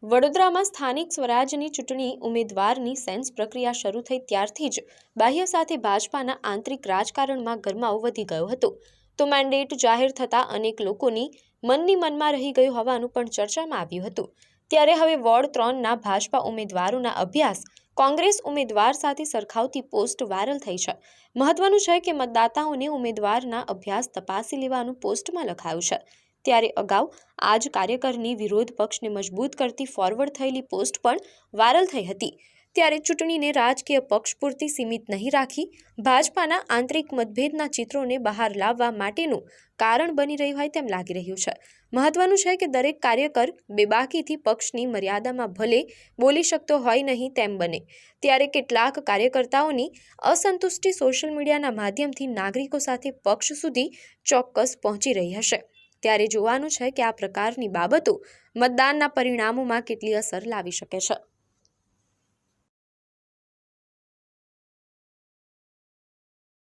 વડોદરામાં સ્થાનિક સ્વરાજની ચૂંટણી ઉમેદવારની સેન્સ પ્રક્રિયા શરૂ થઈ ત્યારથી જ બાહ્ય સાથે ભાજપાના આંતરિક રાજકારણમાં ગરમાવો વધી ગયો હતો તો મેન્ડેટ જાહેર થતાં અનેક લોકોની મનમાં રહી ગયું હોવાનું પણ ચર્ચામાં આવ્યું હતું। ત્યારે હવે વોર્ડ 3ના ભાજપા ઉમેદવારોના અભ્યાસ કોંગ્રેસ ઉમેદવાર સાથે સરખાવતી પોસ્ટ વાયરલ થઈ છે। મહત્વનું છે કે મતદાતાઓને ઉમેદવારના અભ્યાસ તપાસી લેવાનું પોસ્ટમાં લખાયું છે। ત્યારે અગાઉ આજ કાર્યકરની વિરોધ પક્ષને મજબૂત કરતી ફોરવર્ડ થયેલી પોસ્ટ પણ વાયરલ થઈ હતી। ત્યારે ચૂંટણીને રાજકીય પક્ષ પૂરતી સીમિત નહીં રાખી ભાજપાના આંતરિક મતભેદના ચિત્રોને બહાર લાવવા માટેનું કારણ બની રહ્યું હોય તેમ લાગી રહ્યું છે। મહત્વનું છે કે દરેક કાર્યકર બેબાકીથી પક્ષની મર્યાદામાં ભલે બોલી શકતો હોય નહીં તેમ બને। ત્યારે કેટલાક કાર્યકર્તાઓની અસંતુષ્ટિ સોશિયલ મીડિયાના માધ્યમથી નાગરિકો સાથે પક્ષ સુધી ચોક્કસ પહોંચી રહી હશે। ત્યારે જોવાનું છે કે આ પ્રકારની બાબતો મતદાનના પરિણામોમાં કેટલી અસર લાવી શકે છે।